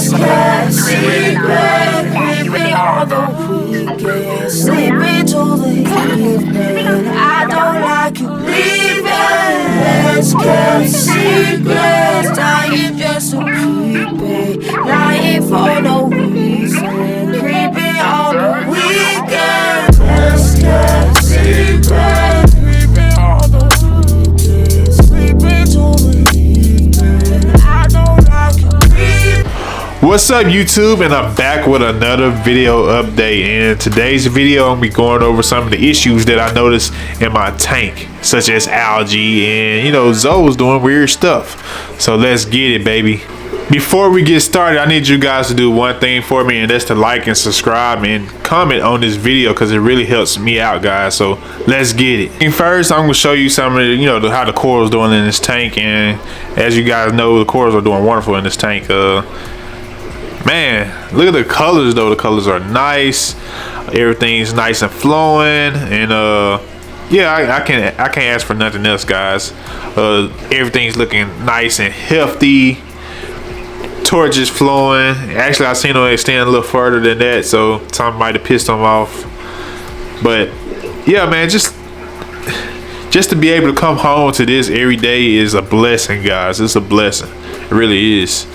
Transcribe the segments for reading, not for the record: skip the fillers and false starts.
Best kept secret, creeping all the weekend, sleeping till the evening. I don't like you leaving. Best kept secret, dying just to keep it, lying for no reason, creeping all the weekend. Best kept secret, creeping all the weekend, sleeping till the evening. I don't like you leaving. What's up YouTube, and I'm back with another video update. In today's video I'm gonna be going over some of the issues that I noticed in my tank, such as algae and Zoe's doing weird stuff. So let's get it, baby. Before we get started, I need you guys to do one thing for me, and that's to like and subscribe and comment on this video, because it really helps me out, guys. So let's get it. And first, I'm gonna show you some of the, how the corals doing in this tank. And as you guys know, the corals are doing wonderful in this tank. Man, look at the colors though. The colors are nice. Everything's nice and flowing, and yeah, I can't ask for nothing else, guys. Everything's looking nice and healthy. Torch is flowing. Actually, I seen them extend a little further than that, so something might have pissed them off. But yeah, man, just to be able to come home to this every day is a blessing, guys. It's a blessing. It really is.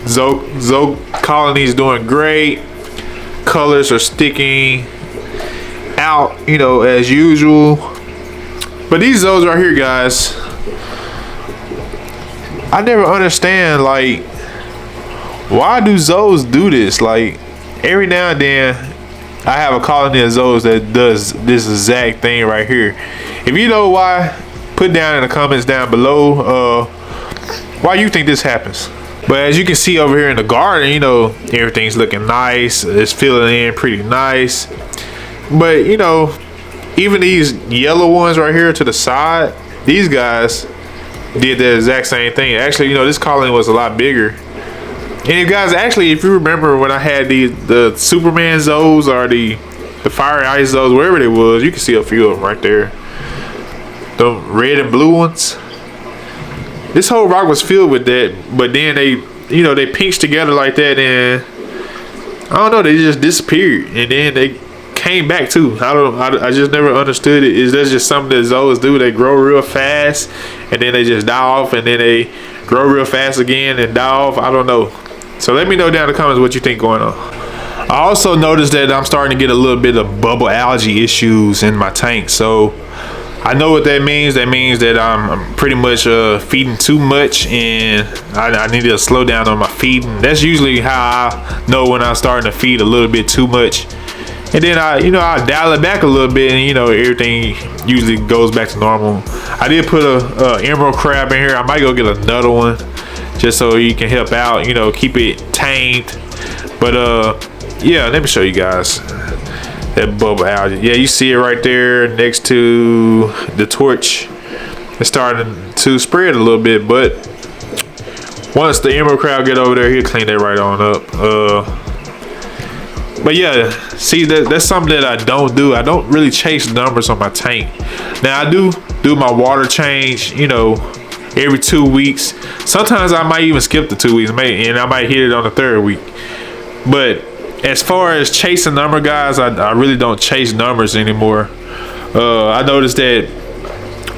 Zoe colony is doing great. Colors are sticking out, as usual. But these zoes right here, guys, I never understand, like, why do zoes do this? Like, every now and then I have a colony of zoes that does this exact thing right here. If you know why, put down in the comments down below why you think this happens. But as you can see over here in the garden, everything's looking nice. It's filling in pretty nice. But even these yellow ones right here to the side, these guys did the exact same thing. Actually, this colony was a lot bigger. And you guys, actually, if you remember when I had the Superman zoes or the fire ice zoes, wherever they was, you can see a few of them right there. The red and blue ones. This whole rock was filled with that, but then they pinched together like that, and I don't know, they just disappeared, and then they came back too. I just never understood it. Is that just something that zoes do? They grow real fast, and then they just die off, and then they grow real fast again and die off. I don't know. So let me know down in the comments what you think going on. I also noticed that I'm starting to get a little bit of bubble algae issues in my tank. So I know what that means. That means that I'm pretty much feeding too much, and I need to slow down on my feeding. That's usually how I know when I'm starting to feed a little bit too much. And then I dial it back a little bit, and everything usually goes back to normal. I did put a emerald crab in here. I might go get another one just so you can help out, keep it tamed. But yeah, let me show you guys that bubble algae. Yeah, you see it right there next to the torch. It's starting to spread a little bit, but once the emerald crab get over there, he'll clean that right on up. But yeah, see, that's something that I don't do. I don't really chase numbers on my tank. Now I do my water change, every 2 weeks. Sometimes I might even skip the 2 weeks, and I might hit it on the 3rd week. But as far as chasing number, guys, I really don't chase numbers anymore. I noticed that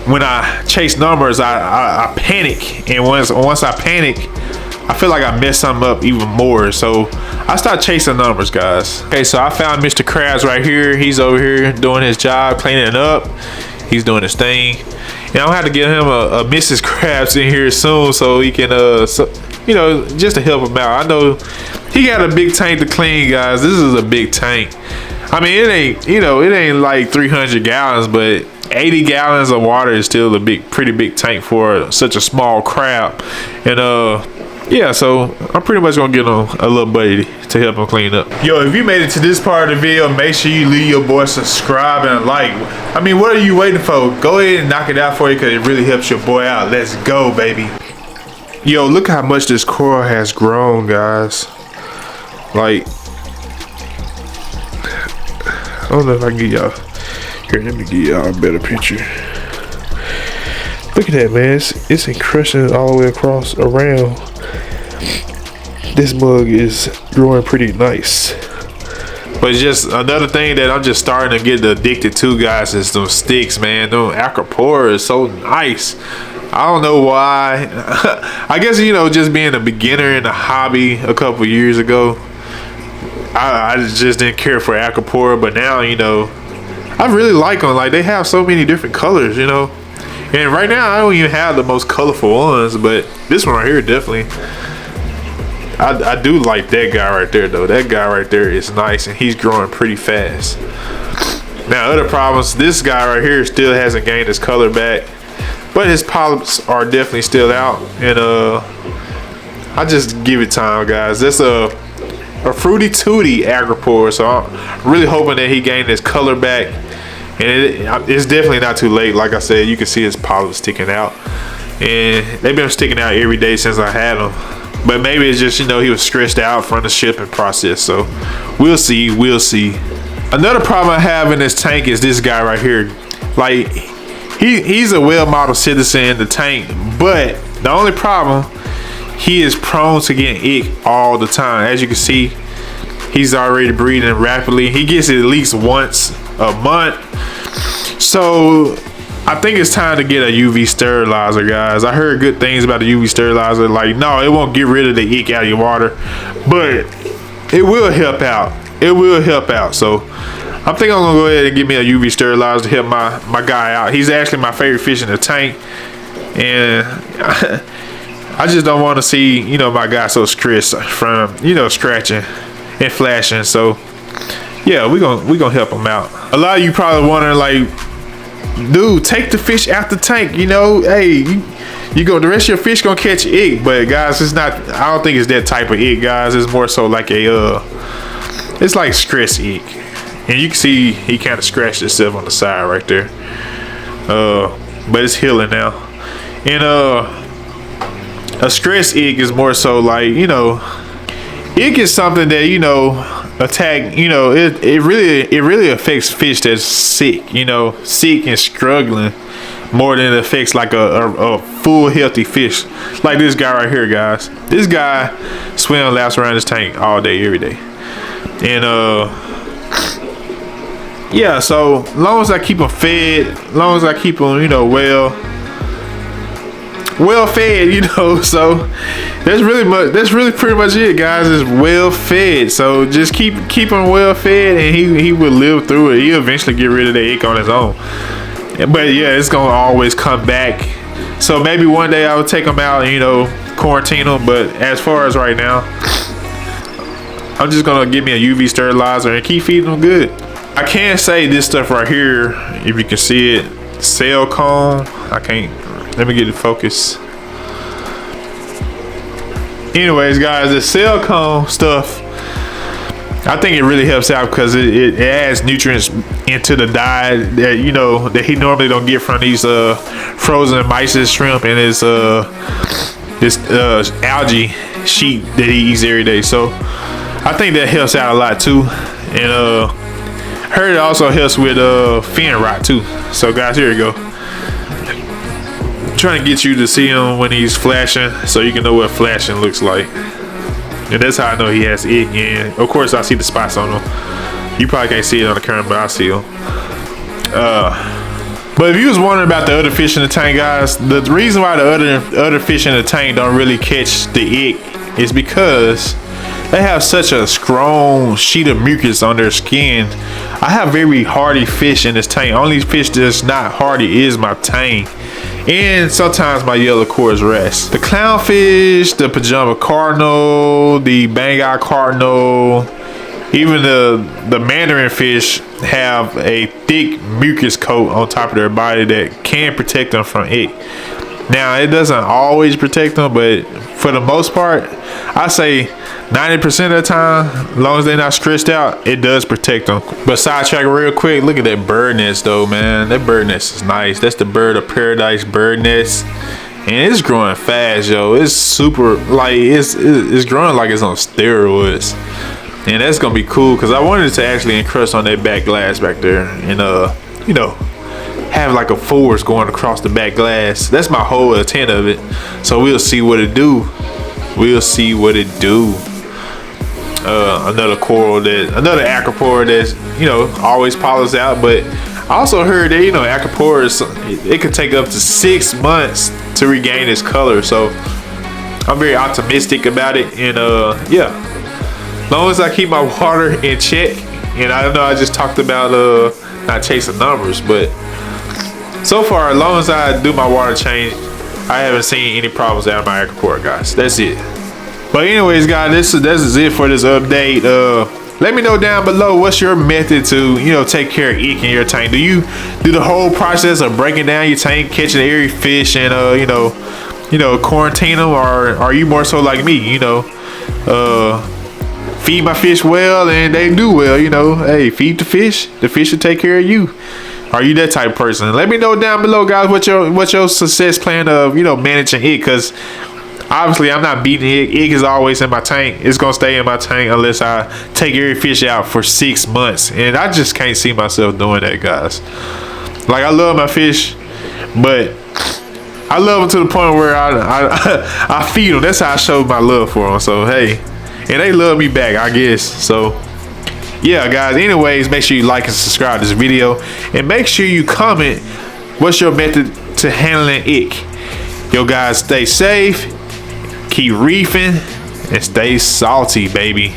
when I chase numbers, I panic, and once I panic, I feel like I mess something up even more. So I start chasing numbers, guys. Okay, so I found Mr. Krabs right here. He's over here doing his job, cleaning it up. He's doing his thing. And I'm gonna have to get him a Mrs. Krabs in here soon, so he can just to help him out. I know he got a big tank to clean, guys. This is a big tank. I mean, it ain't like 300 gallons, but 80 gallons of water is still a pretty big tank for such a small crab. And yeah, so I'm pretty much gonna get him a little buddy to help him clean up. Yo, if you made it to this part of the video, make sure you leave your boy subscribe and like. I mean, what are you waiting for? Go ahead and knock it out for you, because it really helps your boy out. Let's go, baby. Yo, look how much this coral has grown, guys. Like, I don't know if I can get y'all. Here, let me get y'all a better picture. Look at that, man. It's encrusted all the way across around. this mug is growing pretty nice. But just another thing that I'm just starting to get addicted to, guys, is those sticks, man. Those Acropora is so nice. I don't know why. I guess, you know, just being a beginner in the hobby a couple years ago, I just didn't care for Acropora. But now, you know, I really like them. Like, they have so many different colors, you know. And right now, I don't even have the most colorful ones, but this one right here, definitely. I do like that guy right there, though. That guy right there is nice, and he's growing pretty fast. Now, other problems, this guy right here still hasn't gained his color back, but his polyps are definitely still out. And I just give it time, guys. That's a Fruity Tooty Acropora, so I'm really hoping that he gained his color back. And it's definitely not too late. Like I said, you can see his polyps sticking out, and they've been sticking out every day since I had them. But maybe it's just, you know, he was stressed out from the shipping process. So we'll see. Another problem I have in this tank is this guy right here. Like, he's a well-modeled citizen in the tank, but the only problem, he is prone to getting ick all the time. As you can see, he's already breeding rapidly. He gets it at least once a month. So I think it's time to get a UV sterilizer, guys. I heard good things about the UV sterilizer. Like, no, it won't get rid of the ick out of your water, but it will help out. So I think I'm gonna go ahead and get me a UV sterilizer to help my guy out. He's actually my favorite fish in the tank, and I just don't want to see, you know, my guy so stressed from, you know, scratching and flashing. So yeah, we gonna help him out. A lot of you probably wondering, like, dude, take the fish out the tank, you know. Hey, you go, the rest of your fish gonna catch ick. But guys, it's not, I don't think it's that type of ick, guys. It's more so like it's like stress ick. And you can see he kind of scratched himself on the side right there. But it's healing now. And a stress ick is more so like, you know, ick is something that, you know, attack, you know, it really affects fish that's sick, you know, sick and struggling, more than it affects like a full healthy fish. Like this guy right here, guys. This guy swim laps around this tank all day, every day. And yeah, so long as I keep him fed, long as I keep him, you know, well fed, you know. So that's really pretty much it, guys. Is well fed. So just keep him well fed, and he will live through it. He'll eventually get rid of the ick on his own. But yeah, it's gonna always come back. So maybe one day I will take him out and, you know, quarantine him. But as far as right now, I'm just gonna give me a UV sterilizer and keep feeding him good. I can say this stuff right here, if you can see it, cell cone. I can't. Let me get the focus. Anyways, guys, the cell cone stuff, I think it really helps out because it adds nutrients into the diet that, you know, that he normally don't get from these frozen mysis shrimp and this algae sheet that he eats every day. So I think that helps out a lot too. And heard it also helps with fin rot too. So guys, here you go. Trying to get you to see him when he's flashing, so you can know what flashing looks like. And that's how I know he has ick. And of course I see the spots on him. You probably can't see it on the camera, but I see them. But if you was wondering about the other fish in the tank, guys, the reason why the other fish in the tank don't really catch the ick is because they have such a strong sheet of mucus on their skin. I have very hardy fish in this tank. Only fish that's not hardy is my tang, and sometimes my yellow quartz wrasse. The clownfish, the pajama cardinal, the bang-eye cardinal, even the mandarin fish have a thick mucus coat on top of their body that can protect them from ick. Now, it doesn't always protect them, but for the most part, I say 90% of the time, as long as they're not stressed out, it does protect them. But sidetrack real quick, look at that bird nest though, man. That bird nest is nice. That's the bird of paradise bird nest. And it's growing fast, yo. It's super, like, it's growing like it's on steroids. And that's gonna be cool, because I wanted to actually encrust on that back glass back there. And, you know, have like a forest going across the back glass. That's my whole intent of it. So we'll see what it do. we'll see what it do. Another acropora that's, you know, always polys out. But I also heard that, you know, acroporas, it could take up to 6 months to regain its color. So I'm very optimistic about it. And yeah, as long as I keep my water in check. And I know I just talked about not chasing numbers, but so far, as long as I do my water change, I haven't seen any problems out of my acropora, guys. That's it. But anyways, guys, this is it for this update. Let me know down below what's your method to, you know, take care of ick in your tank. Do you do the whole process of breaking down your tank, catching every fish, and you know, quarantine them, or are you more so like me, you know, feed my fish well and they do well, you know, hey, feed the fish will take care of you? Are you that type of person? Let me know down below, guys, what your success plan of, you know, managing it, because obviously I'm not beating it. Ick is always in my tank. It's gonna stay in my tank unless I take every fish out for 6 months, and I just can't see myself doing that, guys. Like, I love my fish, but I love them to the point where I feed them. That's how I show my love for them. So hey, and they love me back, I guess. So yeah, guys, anyways, make sure you like and subscribe to this video, and make sure you comment what's your method to handling ick. Yo, guys, stay safe, keep reefing, and stay salty, baby.